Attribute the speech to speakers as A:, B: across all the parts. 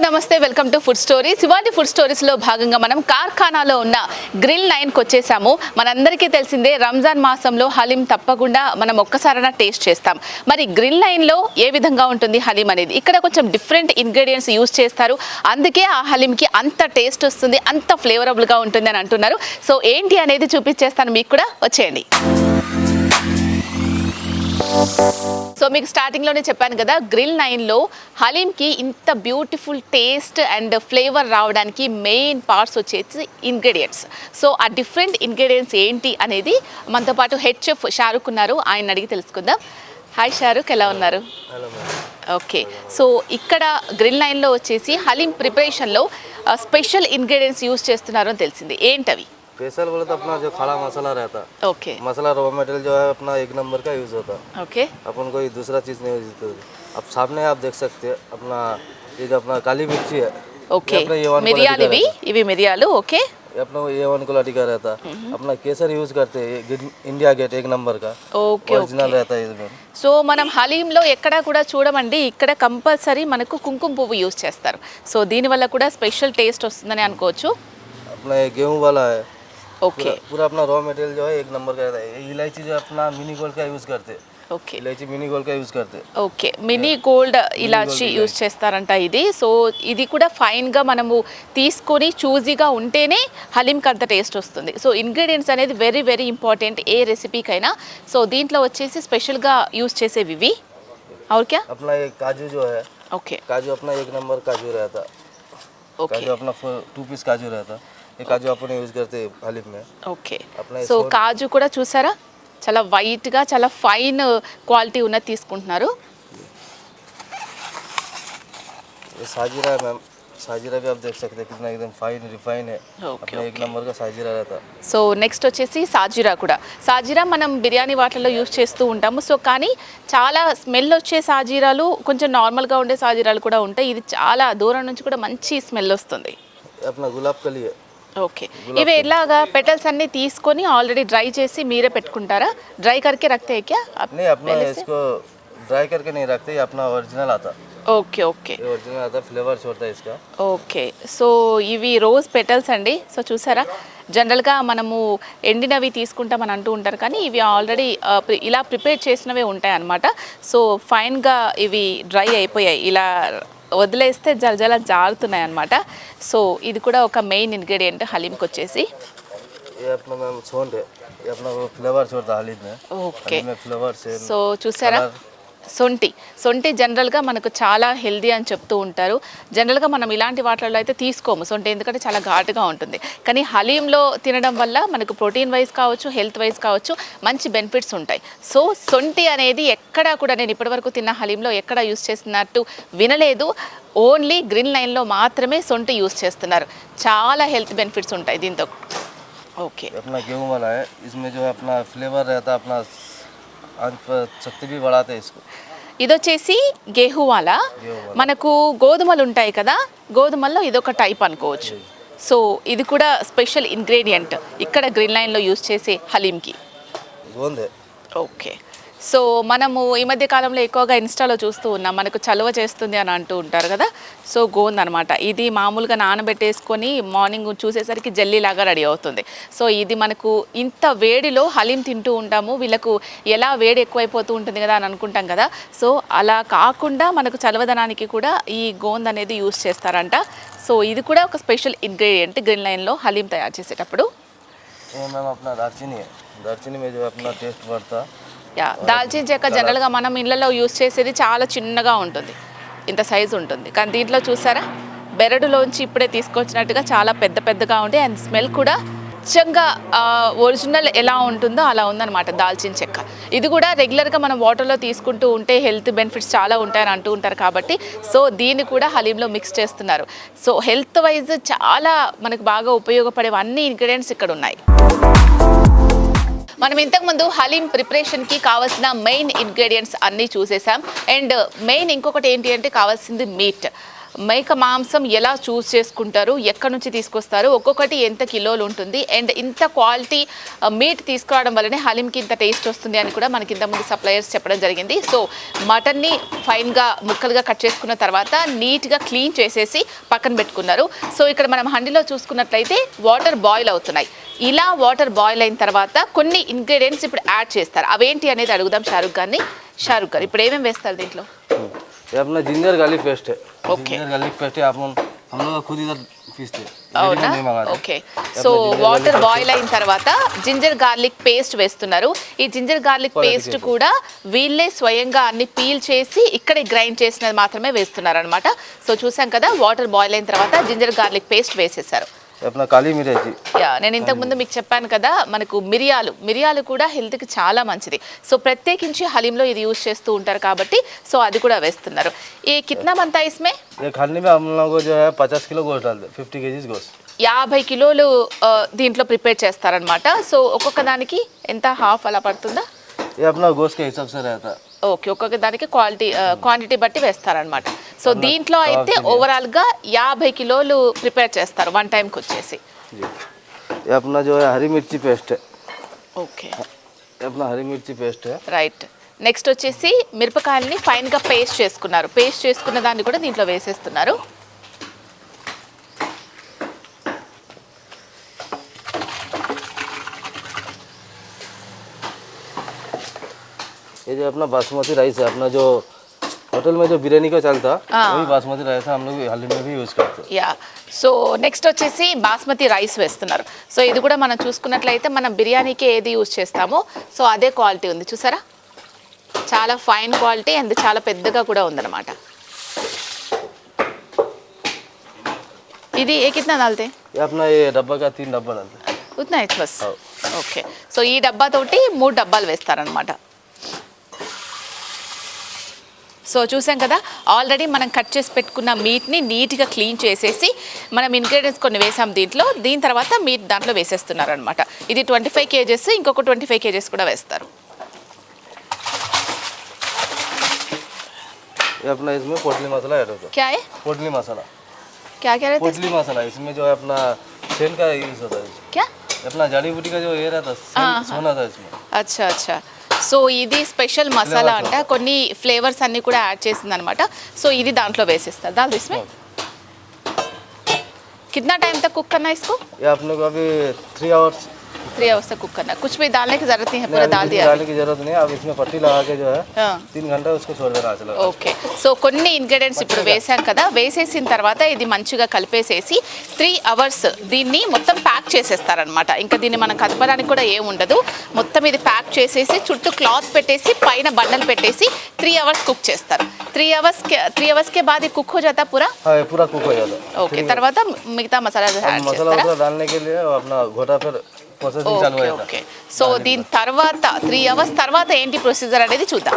A: నమస్తే welcome to food stories. ఇవాళ food stories లో భాగంగా మనం కార్ఖానాలో ఉన్న గ్రిల్ 9 కి వచ్చేసాము. మనందరికీ తెలిసిందే రంజాన్ మాసంలో హలీం తప్పకుండా మనం ఒక్కసారైనా టేస్ట్ చేస్తాం. మరి గ్రిల్ 9 లో ఏ విధంగా ఉంటుంది హలీం అనేది, ఇక్కడ కొంచెం డిఫరెంట్ ఇంగ్రీడియంట్స్ యూస్ చేస్తారు, అందుకే ఆ హలీంకి అంత టేస్ట్ వస్తుంది, అంత ఫ్లేవరబుల్ గా ఉంటుంది అని అంటున్నారు. సో ఏంటి అనేది చూపించేస్తాను, మీకు కూడా వచ్చేయండి. సో మీకు స్టార్టింగ్లోనే చెప్పాను కదా, గ్రిల్ 9లో హలీంకి ఇంత బ్యూటిఫుల్ టేస్ట్ అండ్ ఫ్లేవర్ రావడానికి మెయిన్ పార్ట్స్ వచ్చేసి ఇంగ్రీడియంట్స్. సో ఆ డిఫరెంట్ ఇంగ్రీడియంట్స్ ఏంటి అనేది మనతో పాటు హెడ్ చెఫ్ షారుఖ్ ఉన్నారు, ఆయన అడిగి తెలుసుకుందాం. హాయ్ షారుఖ్, ఎలా ఉన్నారు? ఓకే, సో ఇక్కడ గ్రిల్ 9లో వచ్చేసి హలీం ప్రిపరేషన్లో స్పెషల్ ఇంగ్రీడియంట్స్ యూస్ చేస్తున్నారు అని తెలిసింది, ఏంటవి?
B: स्पेशल बोले तो अपना जो खड़ा मसाला रहता है,
A: ओके,
B: मसाला रॉ मटेरियल जो है अपना 1 नंबर का यूज़ होता है.
A: ओके,
B: अपन कोई दूसरा चीज़ नहीं यूज करते. अब सामने आप देख सकते हैं अपना ये जो अपना काली मिर्ची है,
A: ఓకే, మిరియాలు ఇవి మిరియాలు. ఓకే,
B: ये अपना A1 क्वालिटी का रहता है. अपना केसर यूज करते हैं, इंडिया गेट 1 नंबर का
A: ఓకే,
B: ओरिजिनल रहता है इसमें.
A: సో మనం హలీంలో ఎక్కడా కూడా చూడమండి, ఇక్కడ కంపల్సరీ మనకు కుంకుమ పువ్వు యూజ్ చేస్తారు. సో దీనివల్ల కూడా స్పెషల్ టేస్ట్ వస్తుందని అనుకోవచ్చు.
B: अपना ये गेहूँ वाला है.
A: ఓకే,
B: पूरा अपना रॉ मटेरियल जो है 1 नंबर का रहता है. इलायची जो अपना मिनी गोल्ड का यूज़ करते हैं,
A: ఓకే,
B: इलायची मिनी गोल्ड का यूज़ करते हैं.
A: ఓకే, మినీ గోల్డ్ ఇలాచి యూజ్ చేస్తారంట ఇది. సో ఇది కూడా ఫైన్గా మనము తీసుకొని చూజీగా ఉంటేనే హలీంకి అంత టేస్ట్ వస్తుంది. సో ఇంగ్రీడియంట్స్ అనేది వెరీ వెరీ ఇంపార్టెంట్ ఏ రెసిపీకైనా. సో దీంట్లో వచ్చేసి స్పెషల్గా యూజ్ చేసేవి ఇవి. और क्या?
B: अपना ये काजू जो है,
A: ఓకే,
B: काजू अपना 1 नंबर काजू रहता है.
A: ఓకే,
B: काजू अपना 2 पीस काजू रहता है. ये काजू अपन यूज करते हैं हलीम में.
A: ఓకే.
B: अपना
A: సో కాజు కూడా చూసారా, చాలా వైట్గా చాలా ఫైన్ క్వాలిటీ ఉన్నది తీసుకుంటున్నారు.
B: ये साजीरा है मैम, साजीरा भी आप देख सकते हैं कितना एकदम फाइन रिफाइन है.
A: ఓకే,
B: अपना 1 नंबर का साजीरा रहता है.
A: సో నెక్స్ట్ వచ్చేసి సాజీరా కూడా. సాజీరా మనం బిర్యానీ వాటిల్లో యూస్ చేస్తూ ఉంటాము. సో కానీ చాలా స్మెల్ వచ్చే సాజీరాలు, కొంచెం నార్మల్గా ఉండే సాజీరాలు కూడా ఉంటాయి. ఇది చాలా దూరం నుంచి కూడా మంచి స్మెల్ వస్తుంది.
B: अपना गुलाब कली है.
A: ఓకే, ఇవి ఎలాగా పెటల్స్ అన్ని తీసుకొని ఆల్రెडी డ్రై చేసి మీరే పెట్టుకుంటారా? డ్రై करके रखते हैं क्या आप?
B: नहीं, अपना इसको డ్రై करके नहीं रखते, ये अपना ओरिजिनल आता है.
A: ఓకే, ఓకే,
B: ये ओरिजिनल आता है, फ्लेवर छोड़ता है इसका.
A: ఓకే. సో ఇవి రోజ్ పెటల్స్ అండి. సో చూసారా, జనరల్గా మనము ఎండినవి తీసుకుంటామని అంటూ ఉంటారు, కానీ ఇవి ఆల్రెడీ ఇలా ప్రిపేర్ చేసినవే ఉంటాయి అన్నమాట. సో ఫైన్గా ఇవి డ్రై అయిపోయాయి, ఇలా వదిలేస్తే జలజల జారుతున్నాయి అన్నమాట. సో ఇది కూడా ఒక మెయిన్ ఇంగ్రీడియంట్ హలీంకి వచ్చేసి.
B: ये अपना मैम सौंठ है, ये अपना फ्लेवर छोड़ता है हलीम में.
A: ఓకే,
B: हलीम में फ्लेवर से
A: సో చూసారా, సొంటి జనరల్గా మనకు చాలా హెల్దీ అని చెప్తూ ఉంటారు. జనరల్గా మనం ఇలాంటి వాటిల్లో అయితే తీసుకోము సొంటి, ఎందుకంటే చాలా ఘాటుగా ఉంటుంది. కానీ హలీంలో తినడం వల్ల మనకు ప్రోటీన్ వైజ్ కావచ్చు, హెల్త్ వైజ్ కావచ్చు, మంచి బెనిఫిట్స్ ఉంటాయి. సో సొంటి అనేది ఎక్కడా కూడా నేను ఇప్పటివరకు తిన్న హలీంలో ఎక్కడ యూస్ చేస్తున్నట్టు వినలేదు. ఓన్లీ గ్రిల్ 9లో మాత్రమే సొంటి యూస్ చేస్తున్నారు. చాలా హెల్త్ బెనిఫిట్స్ ఉంటాయి దీంతో. ఓకే,
B: अपना गेहूँ वाला है, इसमें जो है अपना फ्लेवर रहता है, अपना शक्ति भी बढ़ाते हैं इसको.
A: ఇది వచ్చేసి గేహువాలా. మనకు గోధుమలు ఉంటాయి కదా, గోధుమల్లో ఇదొక టైప్ అనుకోవచ్చు. సో ఇది కూడా స్పెషల్ ఇంగ్రీడియంట్ ఇక్కడ గ్రిల్ 9లో యూస్ చేసే హలీంకి.
B: गोंद है.
A: ఓకే, సో మనము ఈ మధ్య కాలంలో ఎక్కువగా ఇన్స్టాలో చూస్తూ ఉన్నాం, మనకు చలువ చేస్తుంది అని అంటూ ఉంటారు కదా. సో గోంద్ అనమాట. ఇది మామూలుగా నానబెట్టేసుకొని మార్నింగ్ చూసేసరికి జెల్లీలాగా రెడీ అవుతుంది. సో ఇది మనకు ఇంత వేడిలో హలీం తింటూ ఉంటాము, వీళ్ళకు ఎలా వేడి ఎక్కువైపోతూ ఉంటుంది కదా అని అనుకుంటాం కదా. సో అలా కాకుండా మనకు చలవదనానికి కూడా ఈ గోంద్ అనేది యూస్ చేస్తారంట. సో ఇది కూడా ఒక స్పెషల్ ఇంగ్రీడియంట్ గ్రిల్ 9లో హలీం తయారు చేసేటప్పుడు.
B: ये मैम अपना दालचीनी है, दालचीनी में जो है अपना टेस्ट बढ़ता है.
A: యా, దాల్చిన చెక్క జనరల్గా మనం ఇళ్ళలో యూస్ చేసేది చాలా చిన్నగా ఉంటుంది, ఇంత సైజు ఉంటుంది. కానీ దీంట్లో చూసారా, బెరడులోంచి ఇప్పుడే తీసుకొచ్చినట్టుగా చాలా పెద్ద పెద్దగా ఉంటాయి. అండ్ స్మెల్ కూడా నిజంగా ఒరిజినల్ ఎలా ఉంటుందో అలా ఉందన్నమాట దాల్చిన చెక్క. ఇది కూడా రెగ్యులర్గా మనం వాటర్లో తీసుకుంటూ ఉంటే హెల్త్ బెనిఫిట్స్ చాలా ఉంటాయని అంటూ ఉంటారు కాబట్టి, సో దీన్ని కూడా హలీంలో మిక్స్ చేస్తున్నారు. సో హెల్త్ వైజ్ చాలా మనకు బాగా ఉపయోగపడే అన్ని ఇంగ్రీడియంట్స్ ఇక్కడ ఉన్నాయి. మనం ఇంతకుముందు హలీం ప్రిపరేషన్కి కావాల్సిన మెయిన్ ఇంగ్రీడియంట్స్ అన్నీ చూసేసాం. అండ్ మెయిన్ ఇంకొకటి ఏంటి అంటే కావాల్సింది మీట్. మేక మాంసం ఎలా చూస్ చేసుకుంటారు, ఎక్కడి నుంచి తీసుకొస్తారు, ఒక్కొక్కటి ఎంత కిలోలు ఉంటుంది, అండ్ ఇంత క్వాలిటీ మీట్ తీసుకురావడం వల్లనే హలీంకి ఇంత టేస్ట్ వస్తుంది అని కూడా మనకి ఇంతకుముందు సప్లయర్స్ చెప్పడం జరిగింది. సో మటన్ని ఫైన్గా ముక్కలుగా కట్ చేసుకున్న తర్వాత నీట్గా క్లీన్ చేసేసి పక్కన పెట్టుకున్నారు. సో ఇక్కడ మనం హండీలో చూసుకున్నట్లయితే వాటర్ బాయిల్ అవుతున్నాయి. ఇలా వాటర్ బాయిల్ అయిన తర్వాత కొన్ని ఇంగ్రీడియంట్స్ ఇప్పుడు యాడ్ చేస్తారు. అవేంటి అనేది అడుగుదాం షారుఖ్ గారిని. షారుఖ్ గారు ఇప్పుడు ఏమేమి వేస్తారు దీంట్లో?
B: ये अपना जिंजर गार्लिक पेस्ट है।
A: ओके।
B: जिंजर गार्लिक पेस्ट है, हम लोग खुद इधर पीसते हैं,
A: అవునా?
B: नहीं मंगाते।
A: ఓకే. సో వాటర్ బాయిల్ అయిన తర్వాత జింజర్ గార్లిక్ పేస్ట్ వేస్తున్నారు. ఈ జింజర్ గార్లిక్ పేస్ట్ కూడా వీళ్ళే స్వయంగా అన్ని పీల్ చేసి ఇక్కడే గ్రైండ్ చేసినది మాత్రమే వేస్తున్నారు అనమాట. సో చూసాం కదా, వాటర్ బాయిల్ అయిన తర్వాత జింజర్ గార్లిక్ పేస్ట్ వేసేసారు.
B: अपना काली मिर्ची।
A: యా, నేను ఇంతకుముందు మీకు చెప్పాను కదా, మనకు మిరియాలు కూడా హెల్త్కి చాలా మంచిది. సో ప్రత్యేకించి హలీంలో ఇది యూజ్ చేస్తూ ఉంటారు కాబట్టి సో అది కూడా వేస్తున్నారు. ఈ కిత్నా बनता है इसमें?
B: ये खाने में हम लोग को जो है 50 किलो गोश्त डालते हैं, 50 kg गोश्त।
A: 50 కిలోలు దీంట్లో ప్రిపేర్ చేస్తారనమాట. సో ఒక్కొక్క దానికి ఎంత హాఫ్ అలా పడుతుందా?
B: ये अपना गोश्त के हिसाब से रहता है।
A: ఓకే, ఒక్కొక్క దానికి క్వాంటిటీ బట్టి వేస్తారనమాట. సో దీంట్లో అయితే ఓవరాల్గా 50 కిలోలు ప్రిపేర్ చేస్తారు వన్ టైంకి వచ్చేసి.
B: जी, ये अपना जो है हरी मिर्ची पेस्ट है।
A: ఓకే,
B: ये अपना हरी मिर्ची पेस्ट है।
A: రైట్. నెక్స్ట్ వచ్చేసి మిరపకాయలని ఫైన్గా పేస్ట్ చేసుకున్నారు. పేస్ట్ చేసుకున్న దాన్ని కూడా దీంట్లో వేసేస్తున్నారు.
B: ये जो अपना बासमती राइस है, अपना जो होटल में जो बिरयानी का चलता वही बासमती राइस है, हम लोग हलीम में भी यूज़ करते हैं।
A: యా, సో నెక్స్ట్ వచ్చేసి బాస్మతి రైస్ వేస్తున్నారు. సో ఇది కూడా మనం చూసుకున్నట్లయితే మనం బిర్యానీకి ఏది యూజ్ చేస్తామో సో అదే క్వాలిటీ ఉంది. చూసారా, చాలా ఫైన్ క్వాలిటీ అండ్ చాలా పెద్దగా కూడా ఉందన్నమాట. ఇది ఏ కిतना डालते?
B: ये अपना ये डब्बा का 3 डब्बा डालते हैं।
A: ఉత్నా ఇట్స్ బస్. ఓకే, సో ఈ డబ్బాతోటి 3 డబ్బాలు వేస్తారనమాట. సో చూసాం కదా, ఆల్రెడీ మనం కట్ చేసి పెట్టుకున్న మీట్ని నీట్గా క్లీన్ చేసేసి మనం ఇంగ్రీడియంట్స్ కొన్ని వేసాం దీంట్లో. దీని తర్వాత మీట్ దాంట్లో వేసేస్తున్నారు అనమాట. ఇది 25 kgs, ఇంకొక 25 kgs కూడా వేస్తారు.
B: ये अपना इसमें पोटली मसाला ऐड होता है।
A: क्या है?
B: पोटली मसाला।
A: क्या क्या रहता है?
B: पोटली मसाला इसमें जो है अपना सेल का यूज़ होता है।
A: क्या?
B: अपना जड़ी बूटी का जो ये रहता है, सोना था इसमें।
A: అచ్చా అచ్చా. సో ఇది స్పెషల్ మసాలా అంట, కొన్ని ఫ్లేవర్స్ అన్ని కూడా యాడ్ చేసింది అనమాట. సో ఇది దాంట్లో వేసేస్తారు. దాల్ इसमें कितना टाइम तक कुक करना है इसको?
B: ये अपने को अभी 3 आवर्स
A: 3 आवर्स तक कुक करना. कुछ भी डालने की जरूरत नहीं है, पूरा डाल दिया.
B: डालने की जरूरत नहीं है। अब इसमें पट्टी लगा के जो है
A: हाँ.
B: 3 घंटा उसको छोड़ देना चला।
A: ఓకే, సో కొన్ని ఇంగ్రీడియంట్స్ ఇప్పుడు వేసాం కదా, వేసేసిన తర్వాత ఇది మంచిగా కలిపేసేసి 3 అవర్స్ దీన్ని మొత్తం ప్యాక్ చేసేస్తారనమాట. ఇంకా దీన్ని మనం కదపడానికి కూడా ఏం ఉండదు. మొత్తం ఇది ప్యాక్ చేసేసి చుట్టూ క్లాత్ పెట్టేసి పైన బండలు పెట్టేసి 3 అవర్స్ కుక్ చేస్తారు. 3 అవర్స్ కే బాద్ కుక్ హో జాతా పూరా?
B: हाँ, ये पूरा कुक हो जाता है।
A: ఓకే, తర్వాత మిగతా మసాలా యాడ్
B: मसाला
A: చేస్తారా?
B: वसाला डालने के लिए अपना घोटा फिर प्रोसेसिंग चालू हो
A: ఓకే
B: जाता है।
A: ఓకే. సో దీని తర్వాత 3 అవర్స్ తర్వాత ఏంటి ప్రొసీజర్ అనేది చూద్దాం.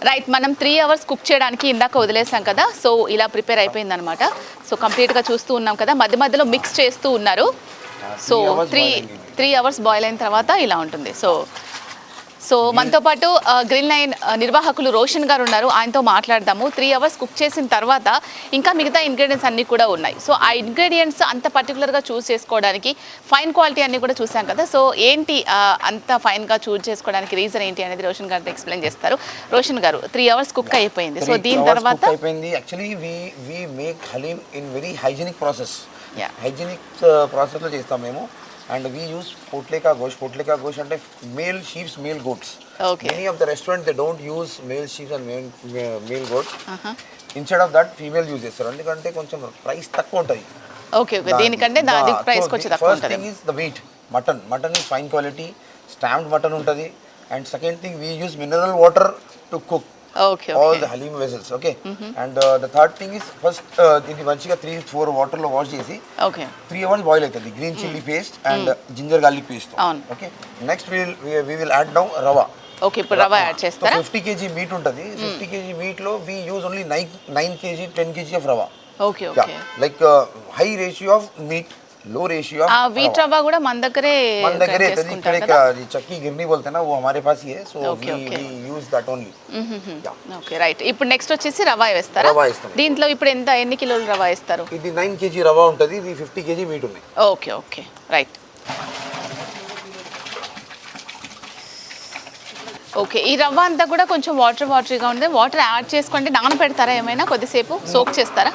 A: రైట్, మనం 3 అవర్స్ కుక్ చేయడానికి ఇందాక వదిలేసాం కదా, సో ఇలా ప్రిపేర్ అయిపోయింది అనమాట. సో కంప్లీట్గా చూస్తూ ఉన్నాం కదా, మధ్య మధ్యలో మిక్స్ చేస్తూ ఉన్నారు. సో 3 అవర్స్ బాయిల్ అయిన తర్వాత ఇలా ఉంటుంది. సో మనతో పాటు గ్రీన్ లైన్ నిర్వాహకులు రోషన్ గారు ఉన్నారు, ఆయనతో మాట్లాడదాము. 3 అవర్స్ కుక్ చేసిన తర్వాత ఇంకా మిగతా ఇంగ్రీడియంట్స్ అన్నీ కూడా ఉన్నాయి. సో ఆ ఇంగ్రీడియంట్స్ అంత పర్టికులర్గా చూస్ చేసుకోవడానికి ఫైన్ క్వాలిటీ అన్నీ కూడా చూసాం కదా, సో ఏంటి అంత ఫైన్గా చూస్ చేసుకోవడానికి రీజన్ ఏంటి అనేది రోషన్ గారితో ఎక్స్ప్లెయిన్ చేస్తారు. రోషన్ గారు, 3 అవర్స్ కుక్ అయిపోయింది. సో దీని తర్వాత
C: actually we make haleem in very hygienic process.
A: Yeah.
C: Hygienic ప్రాసెస్లో చేస్తాం మేము. అండ్ వీ యూస్ పోట్లేకా గోష్ అంటే male sheeps, male goats.
A: Okay.
C: Many of the restaurant they don't use male sheeps and male goats. Instead of that female use చేస్తారు, ఎందుకంటే కొంచెం price తక్కువ ఉంటుంది.
A: ఓకే ఓకే, దీనికంటే దాని ప్రైస్ కొంచెం తక్కువ
C: ఫస్ట్
A: ఉంటుంది.
C: Thing is the meat. Mutton is fine quality, stamped mutton ఉంటుంది. And second thing we use mineral water to cook
A: okay
C: all
A: okay.
C: the halim vessels. Okay. And the third thing is first ఇది మంచిగా 3-4 water లో wash చేసి
A: okay
C: 3 hours boil అవుతుంది. Green chilli paste and ginger garlic paste.
A: అవును.
C: Okay, next we will add now rava.
A: Okay, ఇప్పుడు రవ్వ add చేస్తారా?
C: 50 kg meet ఉంటుంది. 50 kg మీట్ లో we use only 9 kg 10 kg of rava.
A: Okay okay.
C: Like high ratio of meat, low ratio
A: ఆ wheat రవ్వ కూడా మన దగ్గరే
C: మన దగ్గరే
A: grind
C: అవుతుంది
A: చేసుకుంటారు
C: ఇక్కడ
A: కదా.
C: చక్की గిర్నీ बोलते हैं ना वो हमारे पास ही है so
A: Okay, okay.
C: We use that only
A: okay right. ఇప్పుడు నెక్స్ట్ వచ్చేసి రవ్వ వేస్తారా?
C: రవ్వ వేస్తాం.
A: దీంట్లో ఇప్పుడు ఎన్ని కిలోలు రవ్వ వేస్తారు?
C: ఇది 9 kg రవ్వ ఉంటుంది, ఇది 50 kg మీట్ ఉంది.
A: Okay okay right. ఓకే, ఈ రవ్వ అంతా కూడా కొంచెం వాటరీగా ఉంది. వాటర్ యాడ్ చేసుకోండి, నానబెడతారా ఏమైనా కొద్దిసేపు సోక్ చేస్తారా?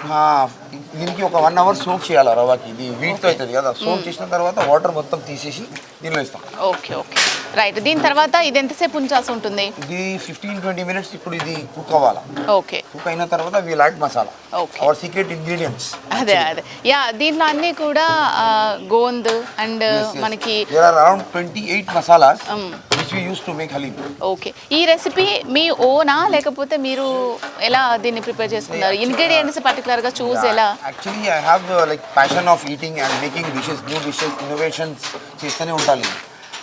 C: దీనికి ఒక 1 అవర్ సోక్ చేయాలి రవ్వకి. ఇది వీట్తో అవుతుంది కదా, సోక్ చేసిన తర్వాత వాటర్ మొత్తం తీసేసి దీనిలో ఇస్తాం.
A: Okay okay right. దీని తర్వాత ఇది ఎంతసేపు ఉంచాల్సి ఉంటుంది?
C: ఇది 15-20 మినిట్స్ ఇప్పుడు ఇది కుక్ అవ్వాలి.
A: ఓకే,
C: కుక్ అయిన తర్వాత we'll add masala,
A: okay,
C: our secret ingredients.
A: అదే యా, దీంట్లో అన్నీ కూడా గోంద్ అండ్ మనకి
C: there are around 28 masalas which we use to make haleem.
A: Okay, ఈ రెసిపీ మీ ఓనా లేకపోతే మీరు ఎలా దీన్ని ప్రిపేర్ చేసుకున్నారు? ఇంగ్రీడియంట్స్ పర్టికులర్గా చూస్ ఎలా?
C: Actually I have like passion of eating and making dishes, new dishes, innovations చేస్తూనే ఉంటాను.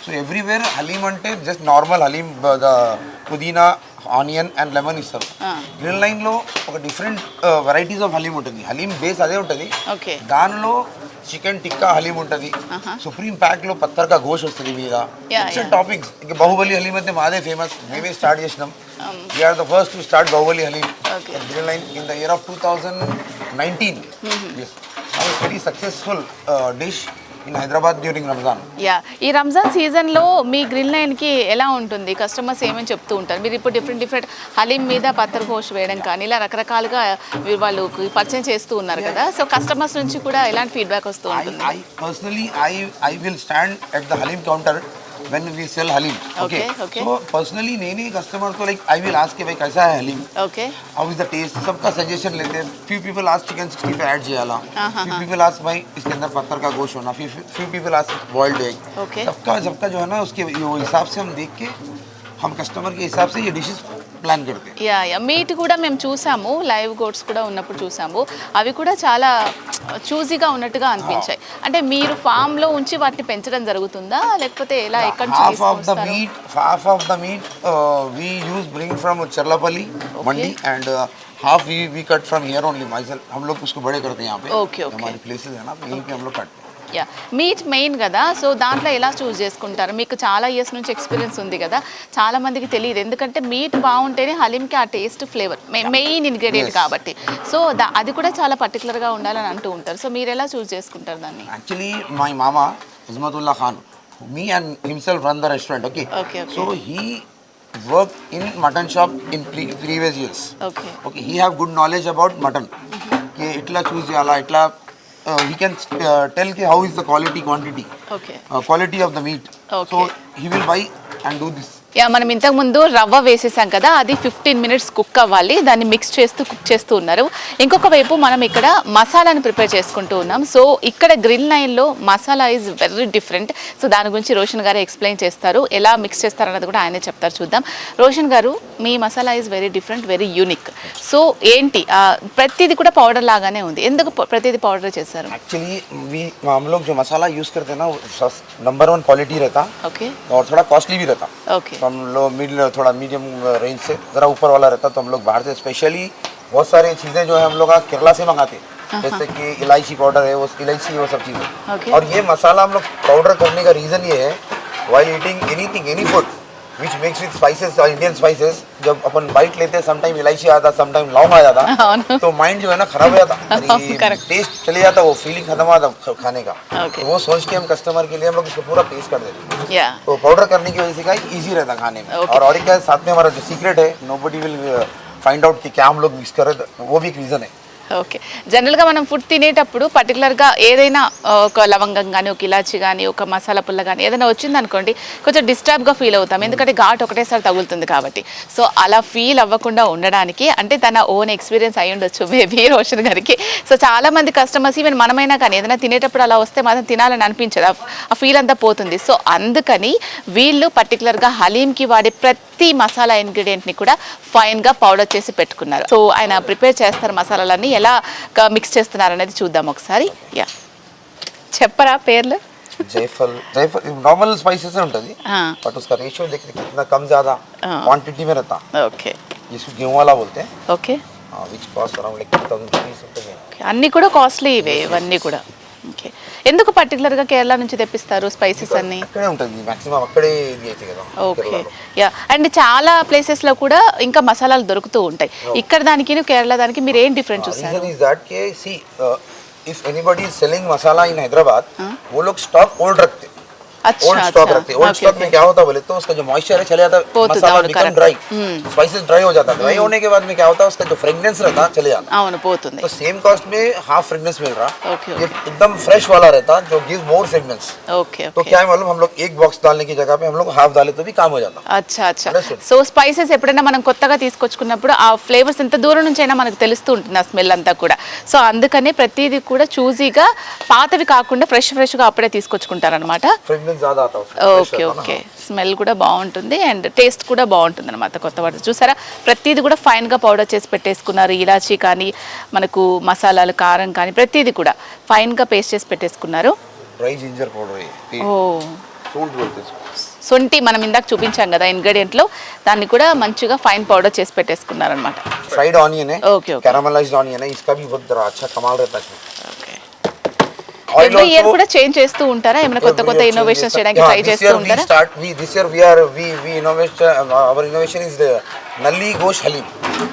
C: సో ఎవ్రీవేర్ హలీమ్ అంటే జస్ట్ నార్మల్ హలీమ్, పుదీనా, ఆనియన్ అండ్ లెమన్ ఇస్తారు. గ్రిల్ లైన్లో ఒక డిఫరెంట్ వెరైటీస్ ఆఫ్ హలీమ్ ఉంటుంది. హలీమ్ బేస్ అదే ఉంటుంది,
A: ఓకే,
C: దానిలో చికెన్ టిక్కా హలీమ్ ఉంటుంది, సుప్రీం ప్యాక్లో పత్తర్కా గోష్ వస్తుంది మీద, టాపింగ్స్. ఇంకా బాహుబలి హలీమ్ అయితే మాదే ఫేమస్, మేమే స్టార్ట్ చేసినాం. We are the first to start Baahubali haleem grill line in the year of 2019. Very successful dish in Hyderabad during Ramzan.
A: Yeah, ఈ రంజాన్ సీజన్లో మీ గ్రిల్ లైన్కి ఎలా ఉంటుంది? కస్టమర్స్ ఏమని చెప్తూ ఉంటారు? మీరు ఇప్పుడు డిఫరెంట్ హలీం మీద పత్తర్ గోష్ వేయడం కానీ ఇలా రకరకాలుగా వాళ్ళు పరిచయం చేస్తూ ఉన్నారు కదా, సో కస్టమర్స్ నుంచి కూడా ఎలాంటి ఫీడ్బ్యాక్ వస్తూ ఉంటుంది?
C: Personally, I will stand at the Halim counter when we sell Halim.
A: Okay.
C: So personally, Nene customer को like I will ask कि भाई कैसा है Halim?
A: Okay,
C: How is the taste? सबका suggestion लेते हैं. Few people ask chicken 65 add जियाला. Few people ask भाई इसके अंदर पत्थर का गोश्त होना. Few people ask boiled egg.
A: Okay.
C: सबका जो है ना उसके वो हिसाब से हम देख के हम कस्टमर के हिसाब से ये डिशेस ప్లాన్ करते हैं.
A: యా మీట్ కూడా మేము చూసాము, లైవ్ గోట్స్ కూడా ఉన్నప్పుడు చూసాము, అవి కూడా చాలా చూజీగా ఉన్నట్టుగా అనిపించాయి. అంటే మీరు ఫామ్ లో ఉంచి వాటిని పెంచడం జరుగుతుందా లేకపోతే ఎలా, ఎక్కడి నుంచి
C: half of the
A: తీసుకొస్తారు?
C: meat we use bring from Charlapalli mandi and half we cut from here only myself. हम लोग उसको बड़े करते हैं यहाँ पे.
A: Okay.
C: हमारी places है ना, यहीं पे हम लोग काटते हैं.
A: యా, మీట్ మెయిన్ కదా, సో దాంట్లో ఎలా చూస్ చేసుకుంటారు? మీకు చాలా ఇయర్స్ నుంచి ఎక్స్పీరియన్స్ ఉంది కదా, చాలా మందికి తెలియదు. ఎందుకంటే మీట్ బాగుంటేనే హలీంకి ఆ టేస్ట్, ఫ్లేవర్ మెయిన్ ఇంగ్రీడియంట్ కాబట్టి, సో అది కూడా చాలా పర్టికులర్గా ఉండాలని అంటూ ఉంటారు. సో మీరు ఎలా చూస్ చేసుకుంటారు దాన్ని?
C: Actually my mama Hizmatullah Khan, me and himself run the restaurant. Okay. So he worked in mutton shop in previous years. Okay, he have good knowledge about mutton. कि इतला choose చేయాలా, ఇట్లా he can tell ki how is the quantity, quality of the meat. So he will buy and do this.
A: Yeah, మనం ఇంతకు ముందు రవ్వ వేసేసాం కదా, అది 15 మినిట్స్ కుక్ అవ్వాలి. దాన్ని మిక్స్ చేస్తూ కుక్ చేస్తూ ఉన్నారు. ఇంకొక వైపు మనం ఇక్కడ మసాలాను ప్రిపేర్ చేసుకుంటూ ఉన్నాం. సో ఇక్కడ గ్రిల్ లైన్లో masala is very different. So దాని గురించి రోషన్ గారు ఎక్స్ప్లెయిన్ చేస్తారు, ఎలా మిక్స్ చేస్తారు అన్నది కూడా ఆయనే చెప్తారు. చూద్దాం. రోషన్ గారు, మీ masala is very different, very unique. So ఏంటి, ప్రతిదీ కూడా పౌడర్ లాగానే ఉంది, ఎందుకు ప్రతిదీ పౌడర్ చేశారు?
C: एक्चुअली हम लोग जो मसाला यूज करते हैं ना, नंबर 1 क्वालिटी रहता,
A: ఓకే
C: और थोड़ा कॉस्टली भी रहता.
A: ఓకే
C: तो हम लोग थोड़ा मीडियम रेंज से ज़रा ऊपर वाला रहता. तो हम लोग बाहर से स्पेशली बहुत सारी चीज़ें जो है हम लोग केरला से मंगाते हैं, जैसे कि इलायची पाउडर है, वो इलायची, वो सब चीज़ें. और ये मसाला हम लोग पाउडर करने का रीज़न ये है, while eating anything, any food which makes with spices or Indian spices, जब अपन बाइट लेते हैं समटाइम इलायची आता, समटाइम लौंग आ जाता, तो माइंड जो है ना खराब हो जाता, टेस्ट चले जाता, वो फीलिंग खत्म हो जाता खाने का. तो वो सोच के हम कस्टमर के लिए हम लोग इसको पूरा पेस्ट कर देते हैं.
A: యా,
C: तो पाउडर करने की वजह से क्या इजी रहता खाने में. और एक साथ में हमारा जो सीक्रेट है, नोबडी विल फाइंड आउट कि क्या हम लोग मिक्स कर रहे थे, वो भी एक रीज़न है.
A: ఓకే, జనరల్గా మనం ఫుడ్ తినేటప్పుడు పర్టికులర్గా ఏదైనా ఒక లవంగం కానీ, ఒక ఇలాచి కానీ, ఒక మసాలా పుల్ల కానీ ఏదైనా వచ్చిందనుకోండి, కొంచెం డిస్టర్బ్గా ఫీల్ అవుతాం, ఎందుకంటే ఘాట్ ఒకటేసారి తగులుతుంది కాబట్టి. సో అలా ఫీల్ అవ్వకుండా ఉండడానికి, అంటే తన ఓన్ ఎక్స్పీరియన్స్ అయి ఉండొచ్చు మేబీ రోషన్ గారికి. సో చాలామంది కస్టమర్స్, ఈవెన్ మనమైనా కానీ ఏదైనా తినేటప్పుడు అలా వస్తే మాత్రం తినాలని అనిపించదు, ఆ ఫీల్ అంతా పోతుంది. సో అందుకని వీళ్ళు పర్టికులర్గా హలీంకి వాడే ప్రతి మసాలా ఇంగ్రీడియంట్ని కూడా ఫైన్గా పౌడర్ చేసి పెట్టుకున్నారు. సో ఆయన ప్రిపేర్ చేస్తారు మసాలాలన్నీ, ఎలా మిక్స్ చేస్తున్నారు అనేది చూద్దాం ఒకసారి. యా, చెప్పరా పేర్లు?
C: जायफल नॉर्मल स्पाइसेस है ఉంటుంది, बट उसका रेशियो देखिए कितना कम ज्यादा क्वांटिटी में रहता.
A: ఓకే,
C: इसको गेहूं वाला बोलते हैं.
A: Okay,
C: which cost around like 2000 rupees something.
A: అన్నీ కూడా కాస్ట్లీ ఇవే, ఇవన్నీ కూడా. ఓకే. ఎందుకు పర్టికులర్గా కేరళ నుంచి తెప్పిస్తారు స్పైసెస్ అన్ని?
C: అక్కడే ఉంటుంది మాక్సిమం, అక్కడే ఇది అయితే కదా.
A: Okay, yeah. అండ్ చాలా ప్లేసెస్లో కూడా ఇంకా మసాలాలు దొరుకుతూ ఉంటాయి. ఇక్కడ దానికి కేరళ దానికి మీరు ఏం డిఫరెంట్ చూస్తారు?
C: रीजन इज दैट के see if anybody is selling masala in Hyderabad, वो लोग स्टॉक ओल्ड रखते,
A: अच्छा,
C: ओल्ड स्टॉक
A: अच्छा,
C: रखते। Old
A: okay,
C: stock
A: okay.
C: में क्या होता है बोले तो उसका जो मॉइस्चर है चले जाता है,
A: पोत
C: मसाला
A: दाउन
C: become
A: correct।
C: Dry, spices dry हो जाता है। ड्राई होने के बाद में क्या होता है उसका जो फ्रेग्रेंस रहता है चले जाता
A: అవును, పోతుంది.
C: है। तो सेम कॉस्ट में हाफ फ्रेग्रेंस मिल रहा,
A: ओके,
C: ये एकदम फ्रेश वाला रहता जो गिव मोर फ्रेग्रेंस।
A: ఓకే,
C: तो
A: ఓకే.
C: क्या है मालूम, हम लोग एक बॉक्स डालने की जगह पे हम लोग हाफ डाले तो भी काम हो जाता।
A: అచ్చా అచ్చా.
C: Understood.
A: సో స్పైసెస్ ఎప్పుడైనా మనం కొత్తగా తీసుకొచ్చుకున్నప్పుడు ఆ ఫ్లేవర్స్ ఎంత దూరం నుంచి అయినా మనకు తెలుస్తూ ఉంటుంది, ఆ స్మెల్ అంతా కూడా. సో అందుకనే ప్రతిదీ కూడా చూజీగా పాతవి కాకుండా ఫ్రెష్గా అప్పుడే తీసుకొచ్చుకుంటారనమాట.
C: फ्रेग्रेंस ज्यादा आता है उसका, fresh
A: ఓకే,
C: रहता है ना।
A: ఓకే. స్మెల్ కూడా బాగుంటుంది అండ్ టేస్ట్ కూడా బాగుంటుంది అనమాట. కొత్త వాటర్ చూసారా, ప్రతిదీ కూడా ఫైన్గా పౌడర్ చేసి పెట్టేసుకున్నారు. ఇలాచీ కానీ మనకు మసాలాలు, కారం కానీ ప్రతిదీ కూడా ఫైన్గా పేస్ట్ చేసి పెట్టేసుకున్నారు.
C: ड्राई जिंजर पाउडर है,
A: ఓ,
C: सूंठ बोलते हैं इसको।
A: సొంటి మనం ఇందాక చూపించాం కదా ఇంగ్రీడియంట్లో, దాన్ని కూడా మంచిగా ఫైన్ పౌడర్ చేసి పెట్టేసుకున్నారనమాట.
C: फ्राइड ऑनियन है,
A: ओके, ओके।
C: कैरामलाइज्ड ऑनियन है, इसका भी बहुत जरा अच्छा कमाल रहता है।
A: Okay.
C: Oil
A: every year
C: also-
A: కూడా చేంజ్ చేస్తూ ఉంటారా? ఏమైనా కొత్త కొత్త ఇన్నోవేషన్స్ చేయడానికి ట్రై చేస్తూ ఉంటారా?
C: This year we innovate, our innovation is the नल्ली गोश हलीम।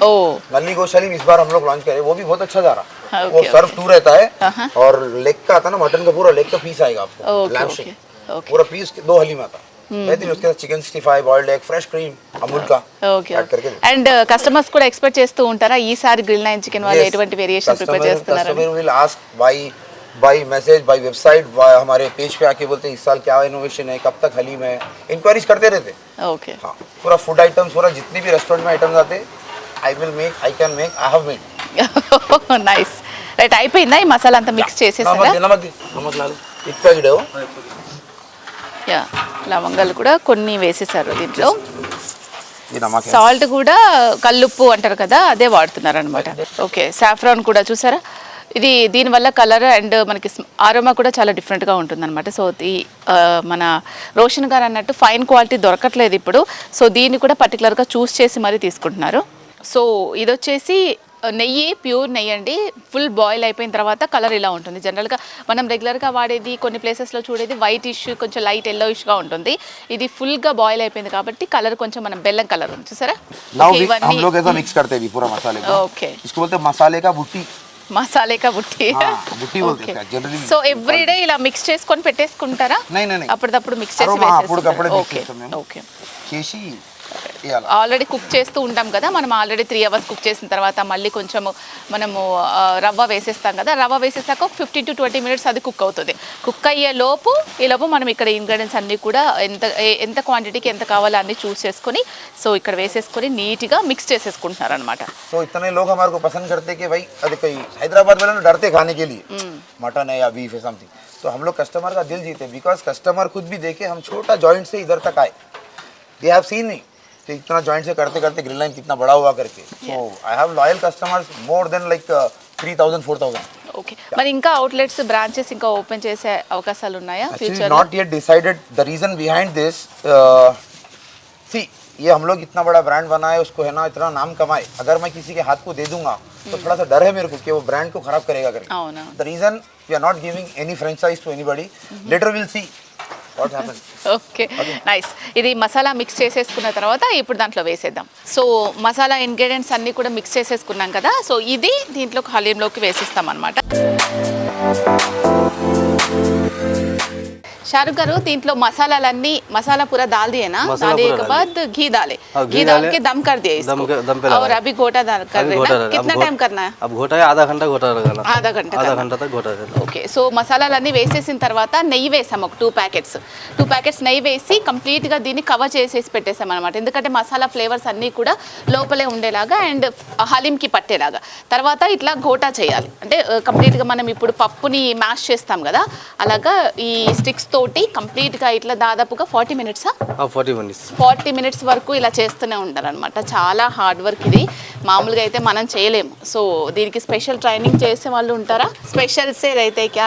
A: ఓ,
C: नल्ली गोश हलीम इस बार हम लोग लॉन्च करे, वो भी बहुत अच्छा जा रहा।
A: ओके,
C: वो सर्व
A: ओके।
C: टू रहता है
A: हाँ।
C: और लेग का आता है ना, मटन का पूरा लेग का पीस आएगा आपको,
A: okay,
C: lamb
A: okay,
C: shake
A: okay.
C: पूरा पीस 2 हलीम आता है। बेहतरीन, उसके साथ chicken 65 boiled egg, fresh cream Amul का
A: ఓకే,
C: ऐड करके।
A: అండ్ కస్టమర్స్ కూడా ఎక్స్పెక్ట్ చేస్తూ ఉంటారా ఈసారి గ్రిల్ నైన్ చికెన్ వాళ్ళు
C: Yes,
A: ఎటువంటి వేరియేషన్ ప్రిపేర్ చేస్తున్నారని?
C: customer will ask by message, by website, हमारे पेज पे आके बोलते हैं इस साल क्या इनोवेशन है, कब तक हलीम है, इंक्वायरीज करते रहते।
A: ఓకే.
C: हाँ, पूरा फूड आइटम्स, पूरा जितनी भी रेस्टोरेंट में आइटम्स आते, I will make, I can make, I have made.
A: Nice. Right, అయిపోయిందా ఈ మసాలా అంతా మిక్స్ చేసేసారా?
C: नमक ला लो, इतना गिरे हो।
A: యా, లవంగాలు కూడా కొన్ని వేసేసారు దీంట్లో.
C: ये नमक है।
A: సాల్ట్ కూడా కల్లుప్పు అంటారు కదా, అదే వాడుతున్నారు అనమాట. ఓకే, సాఫ్రాన్ కూడా చూసారా, ఇది దీనివల్ల కలర్ అండ్ మనకి ఆరోమా కూడా చాలా డిఫరెంట్గా ఉంటుందన్నమాట. సో ఈ మన రోషన్ గారు అన్నట్టు ఫైన్ క్వాలిటీ దొరకట్లేదు ఇప్పుడు. సో దీన్ని కూడా పర్టికులర్గా చూస్ చేసి మరీ తీసుకుంటున్నారు. సో ఇది వచ్చేసి నెయ్యి, ప్యూర్ నెయ్యి అండి. ఫుల్ బాయిల్ అయిపోయిన తర్వాత కలర్ ఇలా ఉంటుంది. జనరల్గా మనం రెగ్యులర్గా వాడేది కొన్ని ప్లేసెస్లో చూడేది వైట్ ఇష్, కొంచెం లైట్ ఎల్లో ఇష్గా ఉంటుంది. ఇది ఫుల్గా బాయిల్ అయిపోయింది కాబట్టి కలర్ కొంచెం మనం బెల్లం కలర్ ఉంది చూసారా.
C: Now हम लोग ऐसा मिक्स करते हैं पूरा मसाले को।
A: ఓకే,
C: इसको बोलते हैं मसाले का बुट्टी।
A: మసాలే కా బుట్టి.
C: बुट्टी बोलते हैं जनरली।
A: సో ఎవ్రీడే ఇలా మిక్స్ చేసుకొని పెట్టేసుకుంటారా?
C: नहीं
A: అప్పటిదప్పుడు మిక్స్ చేసి
C: అప్పుడు అప్పుడప్పుడే mix
A: ఓకే,
C: చేస్తాం మేము.
A: ఓకే.
C: చేసి
A: ఆల్రెడీ కుక్ చేస్తూ ఉంటాం కదా మనం. ఆల్రెడీ 3 అవర్స్ కుక్ చేసిన తర్వాత మళ్ళీ కొంచెము మనము రవ్వ వేసేస్తాం కదా. రవ్వ వేసేసాక ఒక 15 to 20 minutes అది కుక్ అవుతుంది. కుక్ అయ్యే లోపు మనం ఇక్కడ ఇంగ్రీడియంట్స్ అన్నీ కూడా ఎంత క్వాంటిటీకి ఎంత కావాలో అన్నీ చూస్ చేసుకొని సో ఇక్కడ వేసేసుకొని నీట్గా మిక్స్ చేసేసుకుంటున్నారు అనమాట.
C: तो इतने लोग हमारे को पसंद करते कि भाई अरे कोई हैदराबाद वाले ना डरते खाने के लिए, मटन है या बीफ है समथिंग, तो हम लोग कस्टमर का दिल जीते, बिकॉज कस्टमर खुद भी देखे हम छोटा जॉइंट से इधर तक आए। दे हैव सीन नहीं कि इतना जॉइंट से करते करते ग्रिल लाइन कितना बड़ा हुआ करके। So I have loyal customers more than like 3000 4000।
A: Okay, మరి ఇంకా అవుట్లెట్స్, బ్రాంచెస్ ఇంకా ఓపెన్ చేసే అవకాశాలు ఉన్నాయా
C: Actually
A: future?
C: not yet decided. The reason behind this, see, ये हम लोग इतना बड़ा ब्रांड बनाए, उसको है ना इतना नाम कमाए, अगर मैं किसी के हाथ को दे दूंगा तो थोड़ा सा डर है मेरे को कि वो ब्रांड को खराब करेगा करके।
A: అవునా.
C: The reason we are not giving any franchise to anybody. Later we'll see what happens.
A: Okay, nice. ఇది మసాలా మిక్స్ చేసేసుకున్న తర్వాత ఇప్పుడు దాంట్లో వేసేద్దాం. సో మసాలా ఇంగ్రీడియంట్స్ అన్నీ కూడా మిక్స్ చేసేసుకున్నాం కదా. సో ఇది దీంట్లో హలీంలోకి వేసిస్తాం అనమాట. शाहरुख गारू దీంట్లో మసాలాలన్నీ మసాలా पूरा डाल दिए ना, डालने के बाद घी डाले, घी डाल के दम कर दिए इसको,
B: दम पे
A: और अभी घोटा कर रहे हैं ना. कितना टाइम करना है?
B: अब घोटा है आधा घंटा घोटा रहेगा,
A: आधा घंटा
B: तक घोटा रहेगा.
A: ఓకే, సో మసాలాలన్నీ వేసేసిన తర్వాత నెయ్యి వేసాం ఒక 2 ప్యాకెట్స్ నెయ్యి వేసి కంప్లీట్గా దీన్ని కవర్ చేసేసి పెట్టేసాం అనమాట. ఎందుకంటే మసాలా ఫ్లేవర్స్ అన్నీ కూడా లోపలే ఉండేలాగా అండ్ హలీంకి పట్టేలాగా. తర్వాత ఇట్లా ఘోటా చేయాలి, అంటే కంప్లీట్గా మనం ఇప్పుడు పప్పుని మ్యాష్ చేస్తాం కదా అలాగా ఈ స్టిక్స్ తోటి కంప్లీట్గా ఇట్లా దాదాపుగా 40 minutes 40 minutes వరకు ఇలా చేస్తూనే ఉంటారనమాట. చాలా హార్డ్ వర్క్ ఇది, మామూలుగా అయితే మనం చేయలేము. సో దీనికి స్పెషల్ ట్రైనింగ్ చేసే వాళ్ళు ఉంటారా? స్పెషల్ से रहते क्या?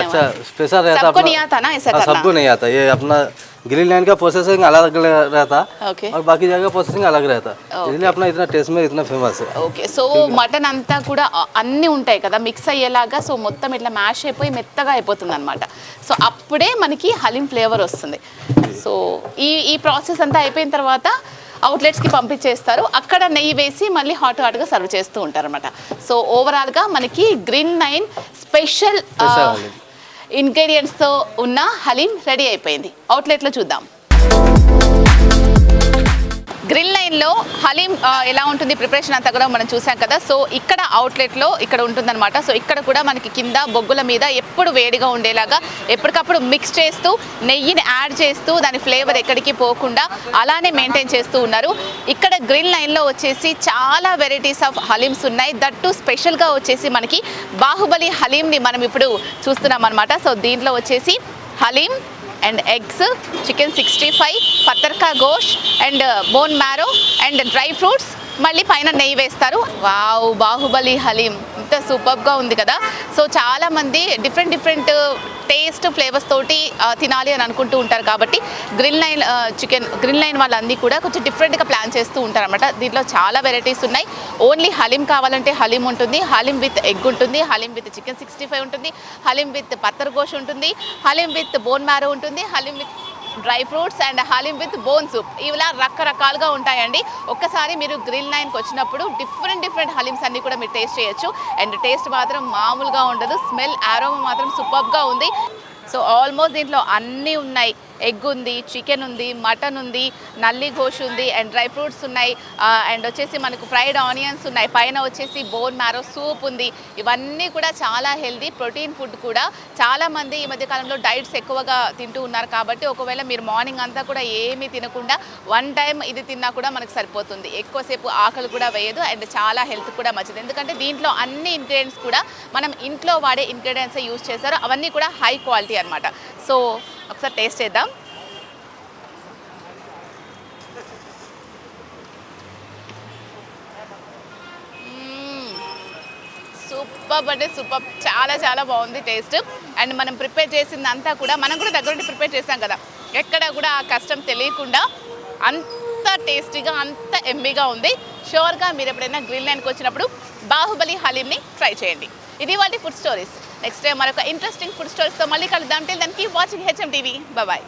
B: अच्छा, स्पेशल रहता
A: सबको नहीं आता ना ऐसा करना?
B: सबको नहीं आता. ये अपना ग्रिल लाइन का प्रोसेसिंग अलग रहता
A: ఓకే
B: और बाकी जगह प्रोसेसिंग अलग रहता, इसलिए अपना इतना टेस्ट में इतना फेमस है।
A: ఓకే సో మటన్ అంతా కూడా అన్నీ ఉంటాయి కదా మిక్స్ అయ్యేలాగా, సో మొత్తం ఇట్లా మ్యాష్ అయిపోయి మెత్తగా అయిపోతుంది అనమాట. సో అప్పుడే మనకి హలీం ఫ్లేవర్ వస్తుంది. సో ఈ ప్రాసెస్ అంతా అయిపోయిన తర్వాత అవుట్లెట్స్కి పంపించేస్తారు, అక్కడ నెయ్యి వేసి మళ్ళీ హాట్గా సర్వ్ చేస్తూ ఉంటారు అనమాట. సో ఓవరాల్గా మనకి గ్రీన్ 9 స్పెషల్ ఇంగ్రీడియంట్స్తో ఉన్న హలీం రెడీ అయిపోయింది. అవుట్లెట్లో చూద్దాం. గ్రిల్ లైన్లో హలీం ఎలా ఉంటుంది ప్రిపరేషన్ అంతా కూడా మనం చూసాం కదా. సో ఇక్కడ అవుట్లెట్లో ఇక్కడ ఉంటుందన్నమాట. సో ఇక్కడ కూడా మనకి కింద బొగ్గుల మీద ఎప్పుడు వేడిగా ఉండేలాగా ఎప్పటికప్పుడు మిక్స్ చేస్తూ నెయ్యిని యాడ్ చేస్తూ దాని ఫ్లేవర్ ఎక్కడికి పోకుండా అలానే మెయింటైన్ చేస్తూ ఉన్నారు. ఇక్కడ గ్రిల్ లైన్లో వచ్చేసి చాలా వెరైటీస్ ఆఫ్ హలీమ్స్ ఉన్నాయి. దట్టు స్పెషల్గా వచ్చేసి మనకి బాహుబలి హలీంని మనం ఇప్పుడు చూస్తున్నాం అనమాట. సో దీంట్లో వచ్చేసి haleem and eggs, chicken 65, patthar ka gosht and bone marrow and dry fruits, మళ్ళీ పైన నెయ్యి వేస్తారు. వావ్, బాహుబలి హలీం ఇంత సూపర్గా ఉంది కదా. సో చాలామంది డిఫరెంట్ టేస్ట్ ఫ్లేవర్స్ తోటి తినాలి అని అనుకుంటూ ఉంటారు కాబట్టి గ్రిల్ లైన్ వాళ్ళన్నీ కూడా కొంచెం డిఫరెంట్గా ప్లాన్ చేస్తూ ఉంటారు అనమాట. దీంట్లో చాలా వెరైటీస్ ఉన్నాయి. ఓన్లీ హలీం కావాలంటే హలీం ఉంటుంది, హలీం విత్ ఎగ్ ఉంటుంది, హలీం విత్ చికెన్ 65 ఉంటుంది, హలీం విత్ పత్తర్ గోష్ ఉంటుంది, హలీం విత్ బోన్ మ్యారో ఉంటుంది, haleem with dry fruits and haleem with bone soup, ఇలా రకరకాలుగా ఉంటాయండి. ఒక్కసారి మీరు గ్రిల్ 9కి వచ్చినప్పుడు డిఫరెంట్ హలీమ్స్ అన్నీ కూడా మీరు టేస్ట్ చేయొచ్చు. అండ్ టేస్ట్ మాత్రం మామూలుగా ఉండదు, స్మెల్ ఆరోమా మాత్రం సూపర్గా ఉంది. సో ఆల్మోస్ట్ దీంట్లో అన్నీ ఉన్నాయి. ఎగ్ ఉంది, చికెన్ ఉంది, మటన్ ఉంది, నల్లి ఘోష్ ఉంది అండ్ డ్రై ఫ్రూట్స్ ఉన్నాయి అండ్ వచ్చేసి మనకు ఫ్రైడ్ ఆనియన్స్ ఉన్నాయి, పైన వచ్చేసి బోన్ మ్యారో సూప్ ఉంది. ఇవన్నీ కూడా చాలా హెల్దీ ప్రోటీన్ ఫుడ్ కూడా. చాలామంది ఈ మధ్యకాలంలో డైట్స్ ఎక్కువగా తింటూ ఉన్నారు కాబట్టి ఒకవేళ మీరు మార్నింగ్ అంతా కూడా ఏమీ తినకుండా 1 టైం ఇది తిన్నా కూడా మనకు సరిపోతుంది. ఎక్కువసేపు ఆకలి కూడా వేయదు అండ్ చాలా హెల్త్ కూడా మంచిది. ఎందుకంటే దీంట్లో అన్ని ఇంగ్రీడియంట్స్ కూడా మనం ఇంట్లో వాడే ఇంగ్రీడియంట్స్ యూజ్ చేశారు, అవన్నీ కూడా హై క్వాలిటీ అనమాట. సో ఒకసారి టేస్ట్ చేద్దాం. సూపర్ అంటే సూపర్, చాలా బాగుంది టేస్ట్. అండ్ మనం ప్రిపేర్ చేసిందంతా కూడా మనం కూడా దగ్గరుండి ప్రిపేర్ చేసాం కదా, ఎక్కడ కూడా ఆ కష్టం తెలియకుండా అంత టేస్టీగా అంత ఎమ్మీగా ఉంది. షూర్గా మీరు ఎప్పుడైనా గ్రిల్ లైన్కి వచ్చినప్పుడు బాహుబలి హలీంని ట్రై చేయండి. ఇది వాళ్ళ ఫుడ్ స్టోరీస్. నెక్స్ట్ టైం మరొక ఇంట్రెస్టింగ్ ఫుడ్ స్టోరీస్తో మళ్ళీ కలుద్దాం. Till then keep watching HM TV. Bye.